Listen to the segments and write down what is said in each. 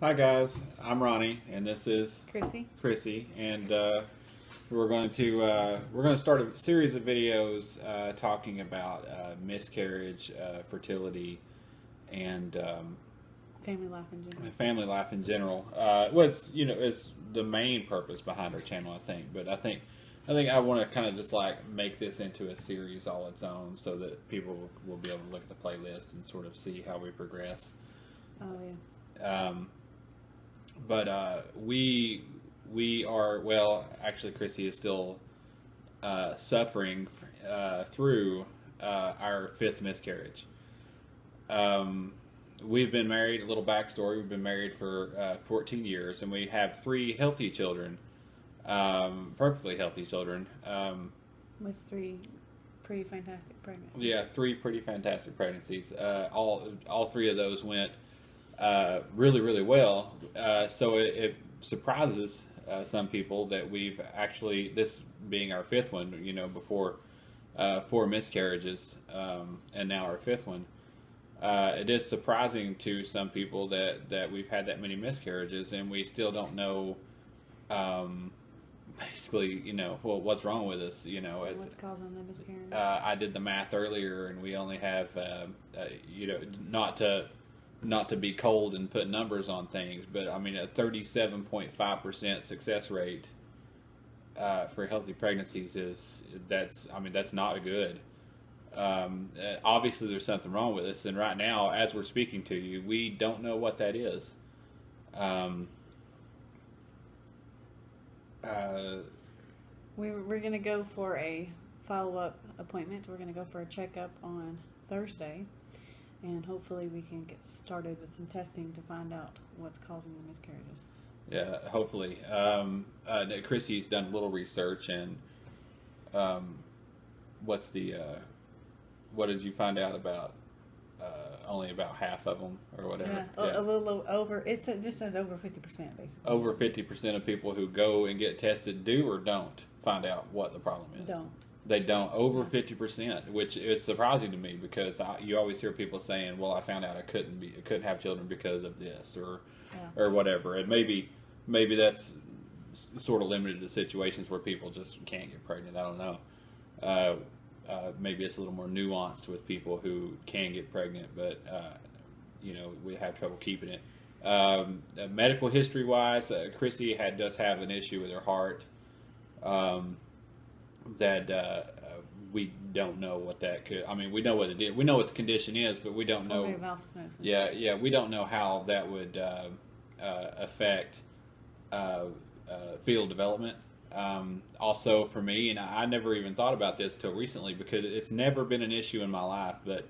Hi guys, I'm Ronnie, and this is Chrissy. Chrissy, and we're going to start a series of videos talking about miscarriage, fertility, and Family life in general. family life in general. What's is the main purpose behind our channel, I think. But I think I want to kind of just like make this into a series all its own, so that people will be able to look at the playlist and sort of see how we progress. Oh yeah. Um, but we are, well, actually Chrissy is still suffering through our fifth miscarriage. Um, we've been married. A little backstory: we've been married for 14 years, and we have three healthy children, perfectly healthy children. With three pretty fantastic pregnancies. Yeah, three pretty fantastic pregnancies. All three of those went really, really well. So it surprises some people that we've actually, this being our fifth one, before four miscarriages, and now our fifth one. It is surprising to some people that we've had that many miscarriages, and we still don't know, um, basically, well, what's wrong with us. What's causing the miscarriage? I did the math earlier, and we only have, not to be cold and put numbers on things, but I mean a 37.5% success rate for healthy pregnancies that's not good. Obviously, there's something wrong with us, and right now, as we're speaking to you, we don't know what that is. Um, uh, We're gonna go for a follow-up appointment. We're gonna go for a checkup on Thursday, and hopefully we can get started with some testing to find out what's causing the miscarriages. yeah, hopefully. Chrissy's done a little research, and um, what's the what did you find out about? Only about half of them, or whatever. Yeah, a little over. It just says over 50% basically. Over 50% of people who go and get tested do or don't find out what the problem is. Don't. They don't. Over 50%, which is surprising to me, because you always hear people saying, "Well, I found out I couldn't have children because of this," or whatever. And maybe that's sort of limited to situations where people just can't get pregnant. I don't know. Maybe it's a little more nuanced with people who can get pregnant, but we have trouble keeping it. Medical history wise, Chrissy does have an issue with her heart, that we don't know what that could. I mean, we know what it is. We know what the condition is, but we don't know. Pulmonary valve stenosis. Yeah, we don't know how that would affect fetal development. Also, for me, and I never even thought about this till recently, because it's never been an issue in my life, but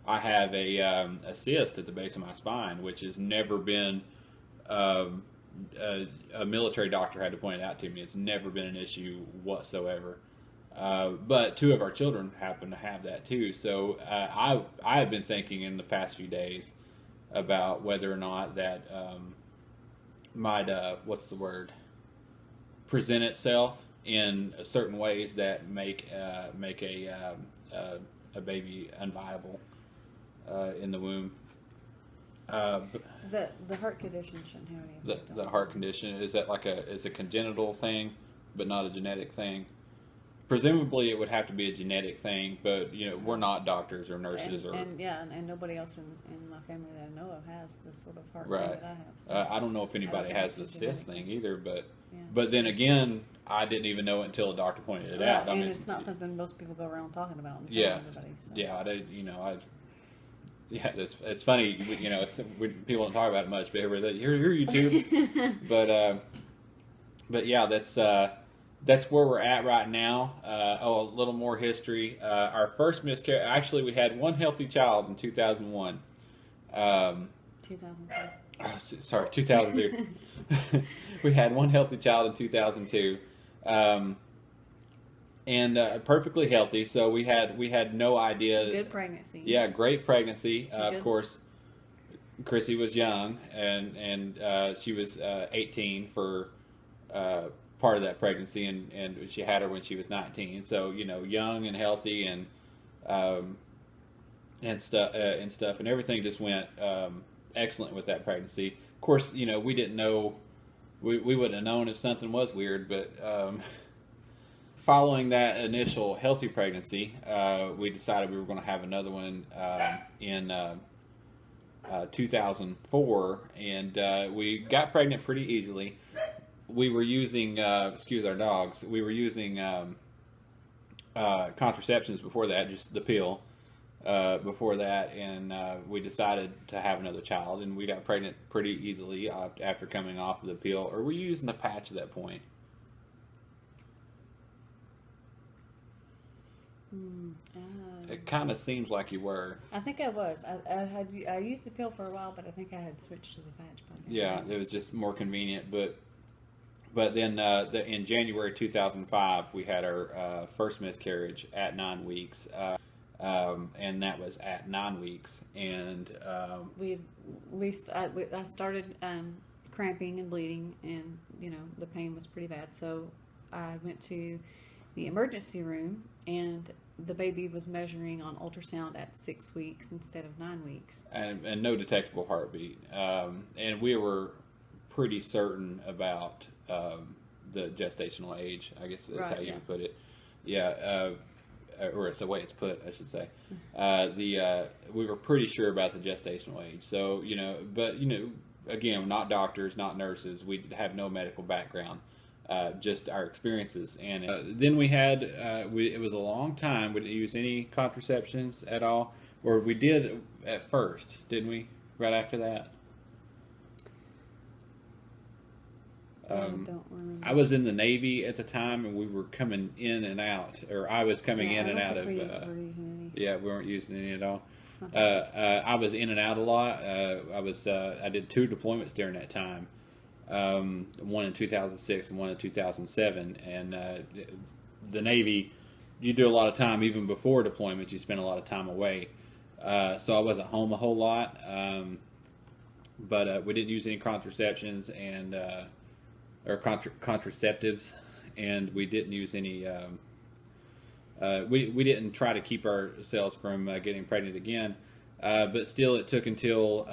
I have a cyst at the base of my spine, which has never been. A military doctor had to point it out to me. It's never been an issue whatsoever. But two of our children happen to have that too. So I have been thinking in the past few days about whether or not that might what's the word, present itself in certain ways that make a baby unviable in the womb. The heart condition shouldn't have any The, effect on the it. heart condition, is that like is a congenital thing, but not a genetic thing? Presumably, it would have to be a genetic thing, but we're not doctors or nurses And nobody else in my family that I know of has this sort of heart thing right. that I have. So I don't know if anybody think has it's the a cyst genetic thing either, but yeah. but then again, I didn't even know it until a doctor pointed it out. I And mean, it's not something most people go around talking about and Yeah. telling everybody. So. yeah, I did. Yeah, it's funny. People don't talk about it much, but here YouTube. but yeah, that's where we're at right now. A little more history. Our first miscarriage. Actually, we had one healthy child in 2001. 2002. Sorry, 2002. We had one healthy child in 2002. And perfectly healthy. So we had no idea. Good pregnancy. Yeah, great pregnancy. Of Good. course, Chrissy was young, and she was 18 for part of that pregnancy, and she had her when she was 19. So young and healthy, um, and stuff, and everything just went excellent with that pregnancy. course, we didn't know, we wouldn't have known if something was weird, but following that initial healthy pregnancy, we decided we were going to have another one in 2004, and we got pregnant pretty easily. We were using, excuse our dogs, we were using contraceptions before that, just the pill. Before that, and we decided to have another child, and we got pregnant pretty easily after coming off of the pill. Or were you using the patch at that point? It kind of seems like you were. I think I was. I used the pill for a while, but I think I had switched to the patch by then. Yeah, it was just more convenient. But then in January 2005, we had our first miscarriage at 9 weeks. And that was at 9 weeks, and I started cramping and bleeding, and the pain was pretty bad. So I went to the emergency room, and the baby was measuring on ultrasound at 6 weeks instead of 9 weeks, and no detectable heartbeat. And we were pretty certain about the gestational age. I guess that's how you would put it. Yeah. Or it's the way it's put, I should say. We were pretty sure about the gestational age. So, but, again, not doctors, not nurses. We have no medical background, just our experiences. And then we had, it was a long time. We didn't use any contraceptions at all. Or we did at first, didn't we? Right after that? I don't remember. I was in the Navy at the time, and we were coming in and out, or I was coming in and out of. Yeah, we weren't using any at all. I was in and out a lot. I did 2 deployments during that time, one in 2006 and one in 2007. And the Navy, you do a lot of time even before deployments. You spend a lot of time away, so I wasn't home a whole lot. But we didn't use any contraceptions and. Or contraceptives, and we didn't use any. We didn't try to keep ourselves from getting pregnant again, but still, it took until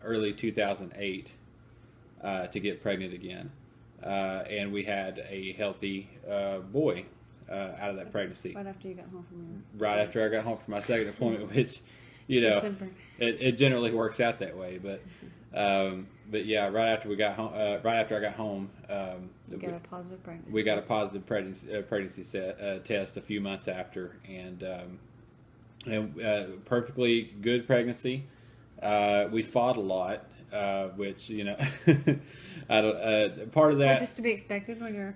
early 2008 to get pregnant again, and we had a healthy boy out of that pregnancy. Right after you got home from your. Right after I got home from my second deployment, which, it generally works out that way, but. But yeah, right after I got home, we got a positive pregnancy. We got a positive pregnancy test a few months after, and perfectly good pregnancy. We fought a lot, which I don't. Part of that. Well, just to be expected when you're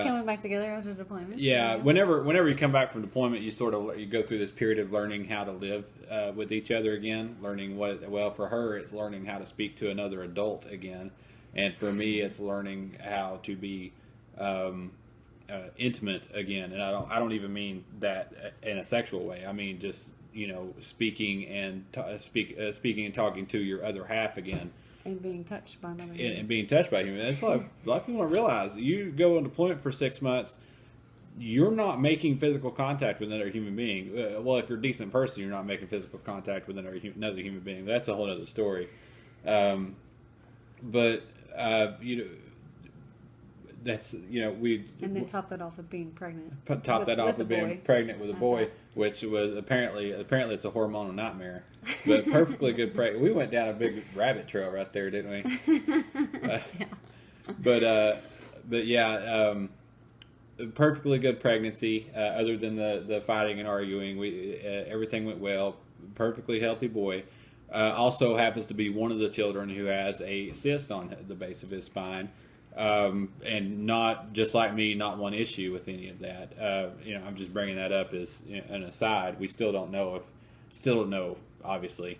coming back together after deployment. Yeah, whenever you come back from deployment, you go through this period of learning how to live with each other again, learning for her, it's learning how to speak to another adult again, and for me, it's learning how to be intimate again. And I don't even mean that in a sexual way. I mean just speaking and speaking and talking to your other half again. And being touched by another human. And being touched by a human. That's a lot of people don't realize. You go on deployment for 6 months, you're not making physical contact with another human being. Well, if you're a decent person, you're not making physical contact with another human being. That's a whole other story. But that's we. And then top that off with being pregnant. Top that off with being pregnant with a boy, which was apparently it's a hormonal nightmare. But perfectly good we went down a big rabbit trail right there, didn't we? But yeah, perfectly good pregnancy. Other than the fighting and arguing, everything went well. Perfectly healthy boy. Also happens to be one of the children who has a cyst on the base of his spine. And not just like me, not one issue with any of that. I'm just bringing that up as an aside. We still don't know obviously,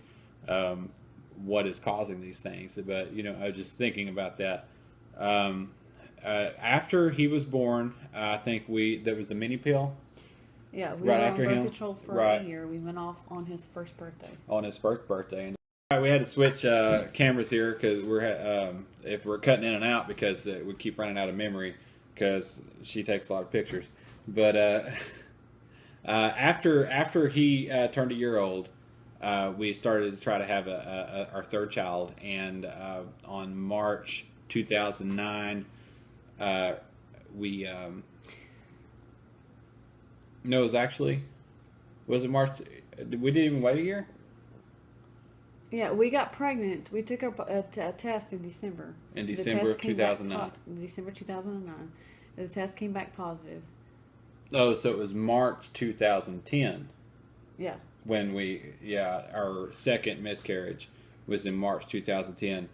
what is causing these things. But I was just thinking about that. After he was born, I think that was the mini pill. Yeah, we were on birth control for a year. We went off on his first birthday. And we had to switch cameras here because if we're cutting in and out because we keep running out of memory because she takes a lot of pictures. But after he turned a year old, we started to try to have our third child, and on March 2009, we no, it was actually, was it March? We didn't even wait a year. Yeah, we got pregnant. We took a test in December. In December of 2009. December 2009. The test came back positive. Oh, so it was March 2010. Yeah. When our second miscarriage was in March 2010.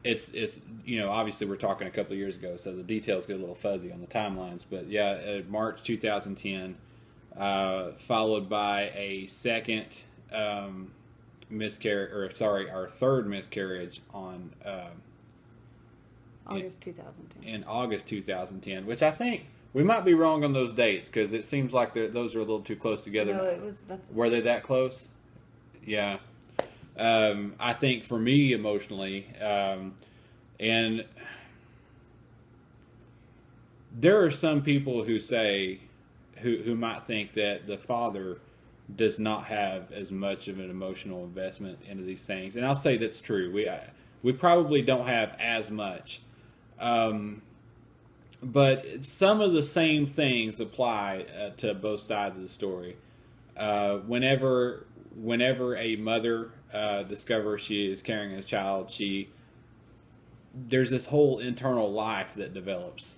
It's obviously we're talking a couple of years ago, so the details get a little fuzzy on the timelines. But yeah, March 2010, followed by a second miscarriage, our third miscarriage on August 2010. In August 2010, which I think we might be wrong on those dates because it seems like those are a little too close together. No, Were they that close? Yeah. I think for me emotionally, and there are some people who say, who might think that the father does not have as much of an emotional investment into these things, and I'll say that's true. We probably don't have as much, but some of the same things apply to both sides of the story. Whenever a mother discovers she is carrying a child, there's this whole internal life that develops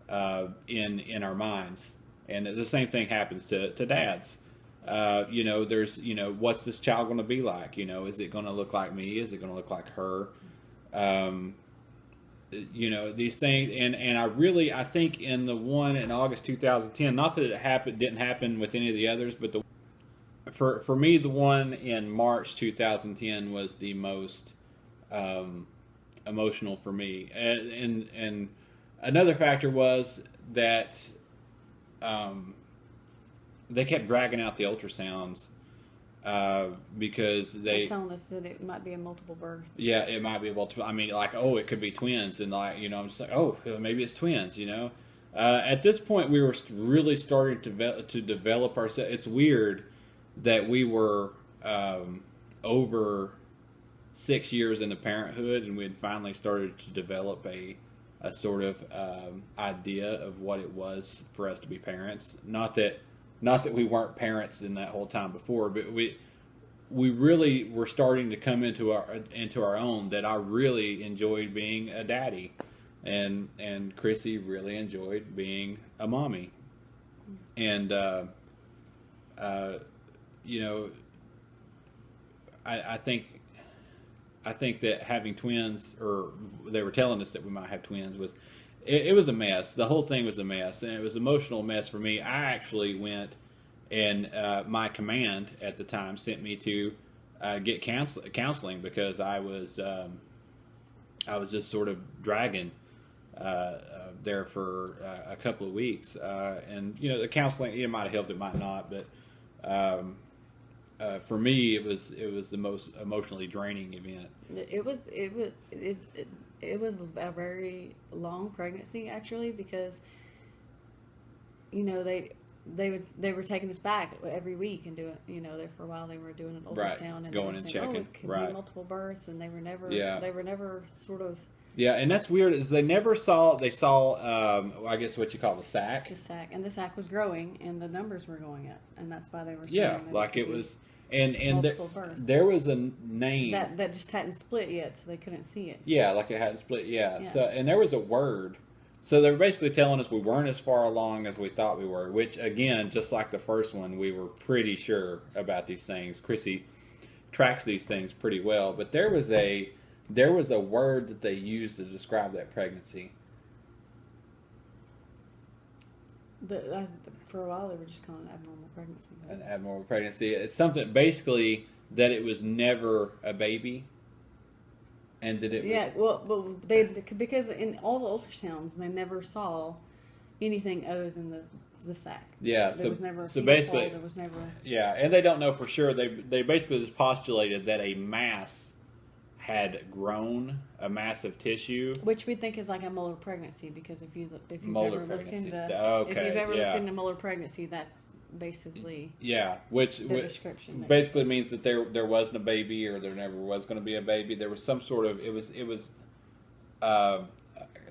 in our minds, and the same thing happens to dads. There's what's this child going to be like? Is it going to look like me? Is it going to look like her? These things, and I think in the one in August 2010, not that it didn't happen with any of the others, but for me, the one in March 2010 was the most emotional for me, and another factor was that they kept dragging out the ultrasounds because they're telling us that it might be a multiple birth. Yeah, it might be multiple. I mean, it could be twins, and I'm just like, maybe it's twins. At this point, we were really starting to develop ourselves. It's weird that we were over 6 years into parenthood, and we had finally started to develop a sort of idea of what it was for us to be parents. Not that we weren't parents in that whole time before, but we really were starting to come into our own. That I really enjoyed being a daddy, and Chrissy really enjoyed being a mommy, and I think that having twins, or they were telling us that we might have twins, it was a mess. The whole thing was a mess, and it was an emotional mess for me. I actually went, and my command at the time sent me to get counseling because I was just sort of dragging there for a couple of weeks, and the counseling, it might have helped, it might not, but for me, it was the most emotionally draining event. It was a very long pregnancy, actually, because they were taking us back every week and doing, there for a while they were doing an ultrasound and going and checking, it could be multiple births, and they were never sort of. Yeah, and that's weird. Is they saw I guess what you call the sac. The sac, and the sac was growing, and the numbers were going up, and that's why they were saying that like it was. And there was a name that just hadn't split yet, so they couldn't see it. Yeah, like it hadn't split. Yeah. So, and there was a word. So they were basically telling us we weren't as far along as we thought we were. Which, again, just like the first one, we were pretty sure about these things. Chrissy tracks these things pretty well. But there was a word that they used to describe that pregnancy. For a while, they were just calling it abnormal pregnancy. An abnormal pregnancy. It's something basically that it was never a baby, and that it. Yeah, because in all the ultrasounds, they never saw anything other than the sac. Yeah, there was never. So basically, there was never. Yeah, and they don't know for sure. They basically just postulated that a mass had grown, a mass of tissue, which we think is like a molar pregnancy, because if you've ever looked into molar pregnancy, that's basically. Yeah, which description basically means that there wasn't a baby, or there never was going to be a baby. There was some sort of it was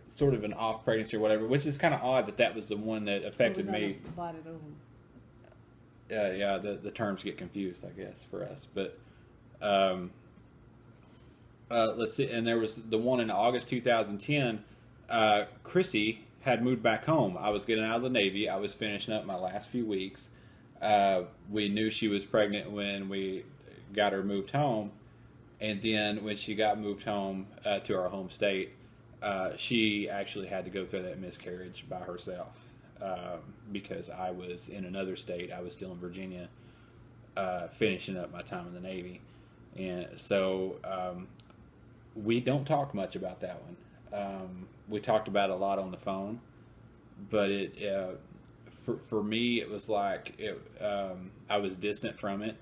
sort of an off pregnancy or whatever, which is kind of odd that was the one that affected me. Yeah, the terms get confused, I guess, for us. But let's see, and there was the one in August 2010. Chrissy had moved back home. I was getting out of the Navy. I was finishing up my last few weeks. We knew she was pregnant when we got her moved home. And then when she got moved home to our home state, she actually had to go through that miscarriage by herself because I was in another state. I was still in Virginia, finishing up my time in the Navy. And so we don't talk much about that one. We talked about it a lot on the phone, but for me, it was like I was distant from it,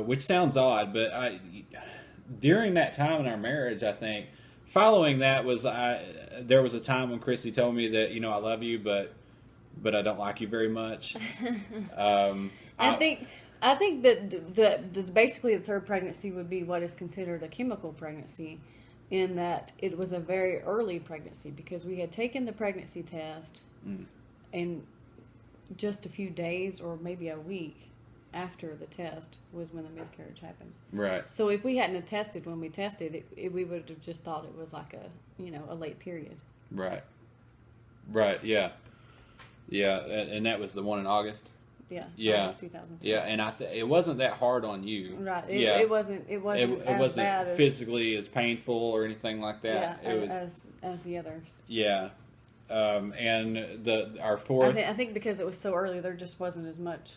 which sounds odd, but during that time in our marriage, I think following that there was a time when Chrissy told me that, I love you, but I don't like you very much. I think that basically the third pregnancy would be what is considered a chemical pregnancy, in that it was a very early pregnancy because we had taken the pregnancy test and just a few days or maybe a week after the test was when the miscarriage happened. Right. So if we hadn't have tested when we tested, we would have just thought it was like a late period. Right. Right. Yeah. Yeah. And that was the one in August. Yeah. Yeah. August 2010. Yeah. And it wasn't that hard on you. Right. It wasn't. It wasn't bad physically as painful or anything like that. Yeah. It was as the others. Yeah. And our fourth. I think because it was so early, there just wasn't as much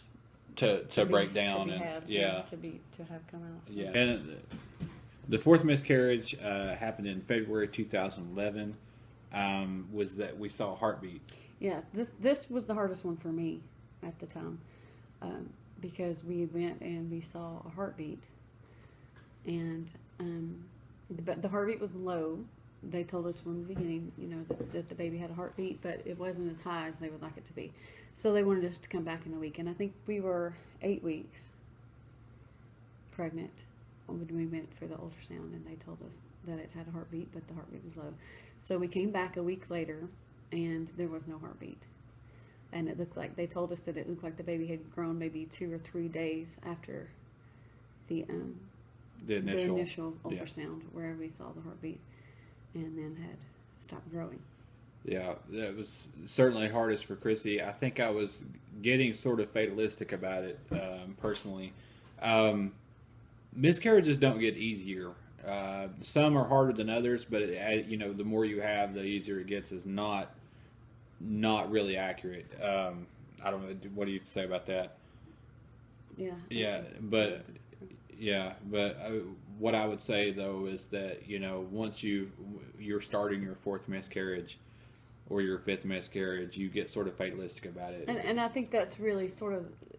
to break down and to have come out. So. Yeah. And the fourth miscarriage happened in February 2011. Was that we saw a heartbeat? Yeah. This was the hardest one for me at the time, because we went and we saw a heartbeat, and the heartbeat was low. They told us from the beginning, that the baby had a heartbeat, but it wasn't as high as they would like it to be. So they wanted us to come back in a week, and I think we were 8 weeks pregnant when we went for the ultrasound, and they told us that it had a heartbeat, but the heartbeat was low. So we came back a week later, and there was no heartbeat. And it looked like, they told us that it looked like the baby had grown maybe 2 or 3 days after the initial ultrasound, where we saw the heartbeat, and then had stopped growing. Yeah, that was certainly hardest for Chrissy. I think I was getting sort of fatalistic about it, personally. Miscarriages don't get easier. Some are harder than others, but the more you have, the easier it gets. Is not really accurate. I don't know. What do you say about that? Yeah. Yeah, but what I would say though is that once you're starting your fourth miscarriage or your fifth miscarriage, you get sort of fatalistic about it. And I think that's really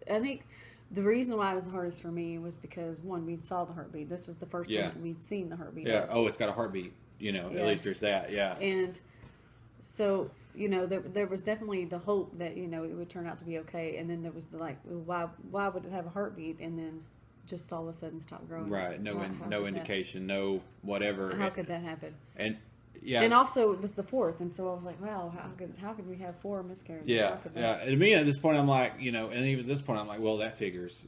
I think the reason why it was the hardest for me was because, one, we saw the heartbeat. This was the first time we'd seen the heartbeat. Yeah. Oh, it's got a heartbeat. At least there's that. Yeah. And so, there was definitely the hope that, it would turn out to be okay. And then there was why would it have a heartbeat and then just all of a sudden stop growing? Right. No indication, no whatever. How could that happen? And yeah. And also it was the fourth, and so I was like, wow, how could we have 4 miscarriages? Yeah. Yeah. And me at this point, I'm like, and even at this point, I'm like, well, that figures,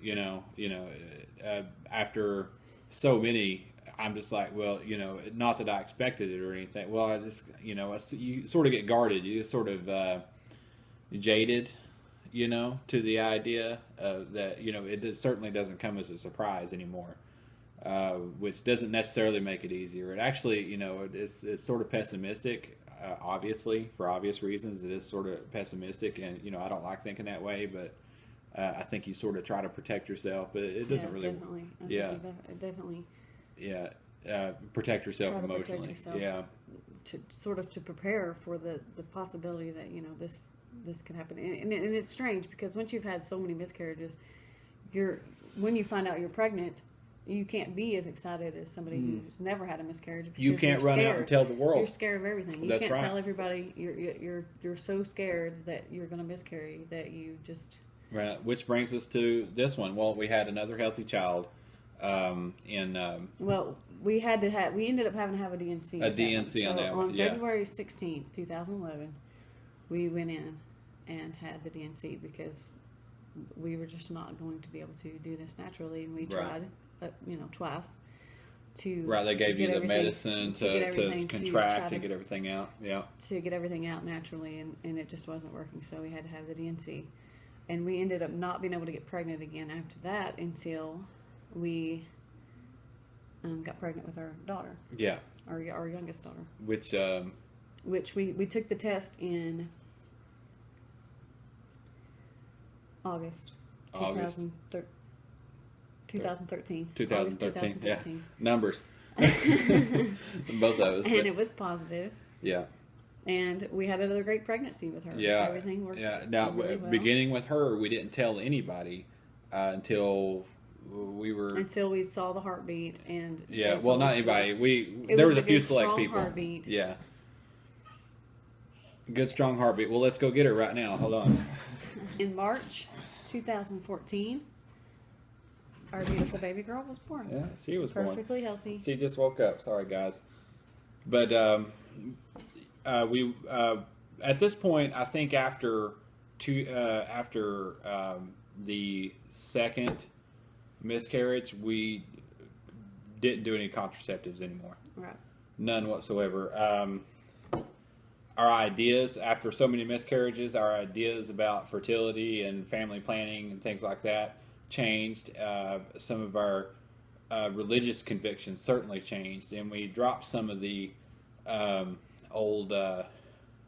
after so many, I'm just like, well, not that I expected it or anything. Well, I just, you sort of get guarded. You get sort of jaded, to the idea that, it certainly doesn't come as a surprise anymore, which doesn't necessarily make it easier. It actually, it's sort of pessimistic, obviously, for obvious reasons. It is sort of pessimistic, and, I don't like thinking that way, but I think you sort of try to protect yourself, but it doesn't really. Definitely. Definitely. Yeah, protect yourself emotionally. Protect yourself, to prepare for the possibility that this can happen, and it's strange because once you've had so many miscarriages, when you find out you're pregnant, you can't be as excited as somebody who's never had a miscarriage. You can't run out and tell the world. You're scared of everything. You can't right. tell everybody. You're so scared that you're going to miscarry that you just Right. Which brings us to this one. Well, we had another healthy child. Well, we ended up having to have a DNC. A DNC on that one. On February 16th, 2011, we went in and had the DNC because we were just not going to be able to do this naturally, and we tried, twice. They gave you the medicine to contract and get everything out. Yeah. To get everything out naturally, and it just wasn't working, so we had to have the DNC. And we ended up not being able to get pregnant again after that until we got pregnant with our daughter. Yeah. Our youngest daughter. Which we took the test in August 2013. 2013. Yeah. Numbers. Both of us. And it was positive. Yeah. And we had another great pregnancy with her. Yeah. Everything worked Now, really well. beginning with her, we didn't tell anybody until we saw the heartbeat. And not anybody. There was a few select people. Heartbeat. Yeah. Good strong heartbeat. Well, let's go get her right now. Hold on. In March 2014, our beautiful baby girl was born. Yeah, she was perfectly healthy. She just woke up. Sorry, guys. But we at this point, I think after the second miscarriage, we didn't do any contraceptives anymore. Right. None whatsoever. Our ideas, after so many miscarriages, our ideas about fertility and family planning and things like that changed. Some of our religious convictions certainly changed, and we dropped some of the old, or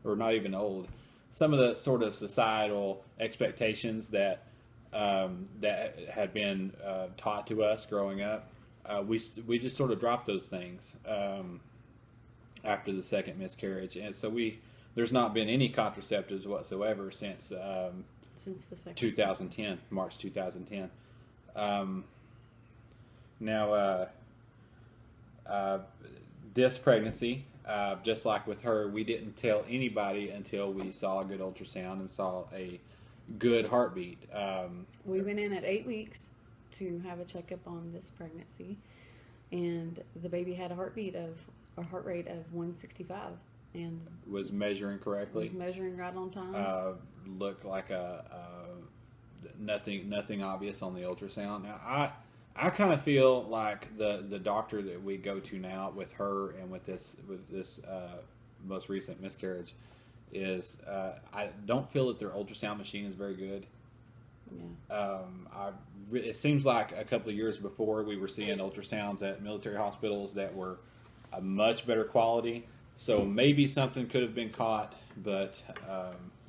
not even old, some of the sort of societal expectations that had been taught to us growing up. We just sort of dropped those things after the second miscarriage, and so there's not been any contraceptives whatsoever since the second 2010, March 2010. This pregnancy, just like with her, we didn't tell anybody until we saw a good ultrasound and saw a good heartbeat. We went in at 8 weeks to have a checkup on this pregnancy, and the baby had a heart rate of 165, and was measuring correctly. Was measuring right on time. Looked like nothing obvious on the ultrasound. Now I kind of feel like the doctor that we go to now with her and with this most recent miscarriage is I don't feel that their ultrasound machine is very good. Yeah. It seems like a couple of years before we were seeing ultrasounds at military hospitals that were a much better quality. So maybe something could have been caught, but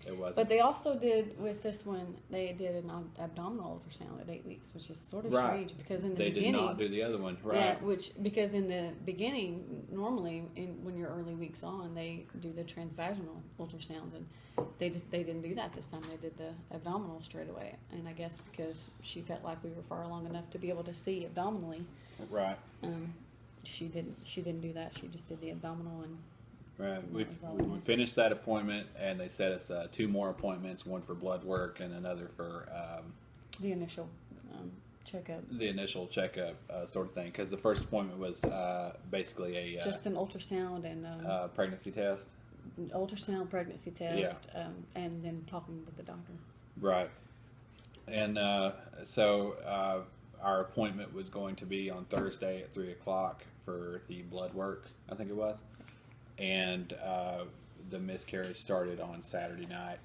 it wasn't. But they also did, with this one, they did an abdominal ultrasound at 8 weeks, which is sort of strange because in the beginning... They did not do the other one, right. Yeah, because in the beginning, normally, when you're early weeks on, they do the transvaginal ultrasounds, and they didn't do that this time. They did the abdominal straight away, and I guess because she felt like we were far along enough to be able to see abdominally. Right. She didn't do that. She just did the abdominal and... Right. We finished that appointment, and they set us 2 more appointments, one for blood work and another for the initial checkup. The initial checkup sort of thing, because the first appointment was basically just an ultrasound and pregnancy test. Ultrasound, pregnancy test, and then talking with the doctor. Right. And so our appointment was going to be on Thursday at 3:00 for the blood work, I think it was. And the miscarriage started on Saturday night.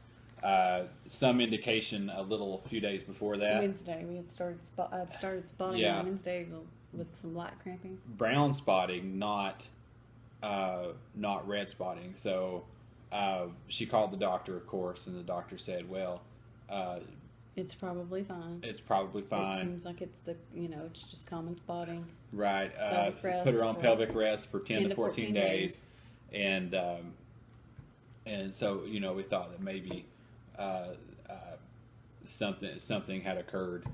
Some indication a few days before that. Wednesday, we had started spotting on Wednesday with some black cramping. Brown spotting, not red spotting. So she called the doctor, of course, and the doctor said, "Well, it's probably fine. It's probably fine. It seems like it's it's just common spotting." Right. Put her on pelvic rest for 10 to 14 days. And so we thought that maybe something had occurred,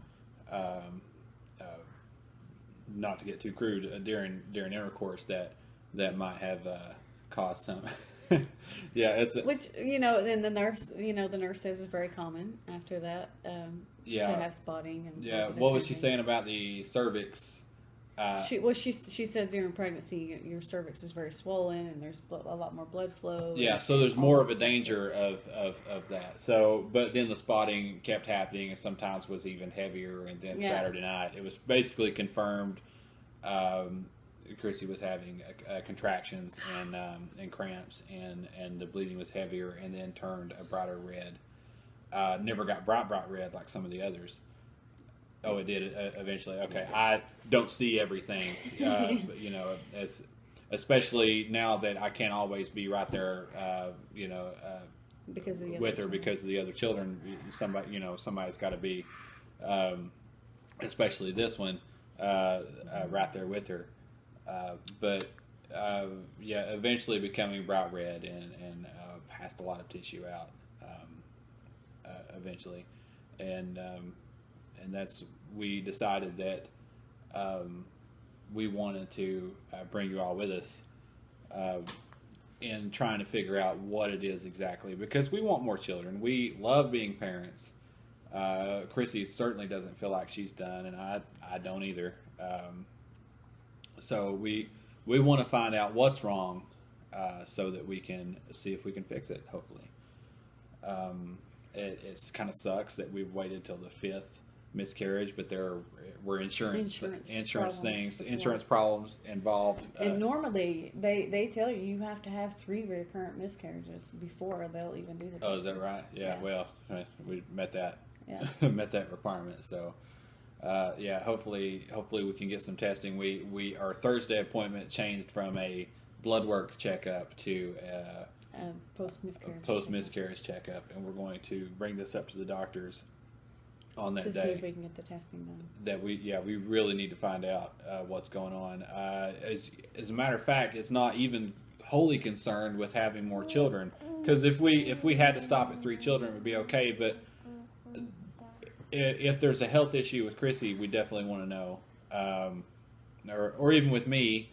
not to get too crude, during intercourse that might have caused Yeah, it's which then the nurse says is very common after that. To have spotting and yeah. What was she saying about the cervix? She said during pregnancy your cervix is very swollen and there's a lot more blood flow. Yeah, so there's more of a danger of that. So, but then the spotting kept happening and sometimes was even heavier. And then Saturday night, it was basically confirmed. Chrissy was having contractions and cramps, and the bleeding was heavier, and then turned a brighter red. Never got bright red like some of the others. Oh, it did eventually. Okay, I don't see everything, but, especially now that I can't always be right there, because of the with her because of the other children. Somebody's got to be, especially this one, right there with her. Eventually becoming bright red and passed a lot of tissue out eventually, and we decided that we wanted to bring you all with us in trying to figure out what it is exactly, because we want more children. We love being parents. Chrissy certainly doesn't feel like she's done, and I don't either. So we want to find out what's wrong so that we can see if we can fix it, hopefully. It kind of sucks that we've waited till the 5th miscarriage, but there were insurance problems involved. And normally they tell you have to have 3 recurrent miscarriages before they'll even do the test. Oh, is that right? Yeah. Well, we met that. Yeah. Met that requirement. So, hopefully we can get some testing. Our Thursday appointment changed from a blood work checkup to post miscarriage checkup, and we're going to bring this up to the doctors on that day to see if we can get the testing done. That we really need to find out what's going on. As a matter of fact, it's not even wholly concerned with having more children, because if we had to stop at 3 children, it would be okay. But if there's a health issue with Chrissy, we definitely want to know, or even with me.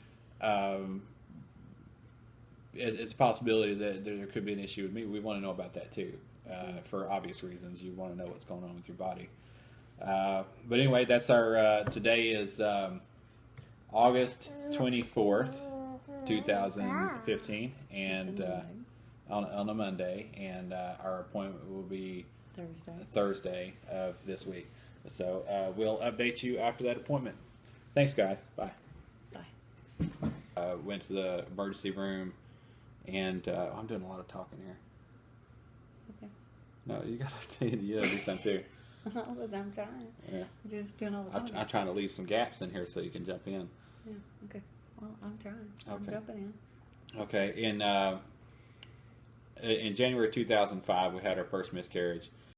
It's a possibility that there could be an issue with me. We want to know about that too, for obvious reasons. You want to know what's going on with your body. But anyway, that's our. Today is August 24th, 2015, and on a Monday, and our appointment will be Thursday of this week. So we'll update you after that appointment. Thanks, guys. Bye. Bye. Went to the emergency room. And I'm doing a lot of talking here. Okay. No, you gotta do something too. I'm trying. Yeah. You're just doing all the talking. I'm trying to leave some gaps in here so you can jump in. Yeah. Okay. Well, I'm trying. I'm jumping in. Okay. In January 2005, we had our first miscarriage.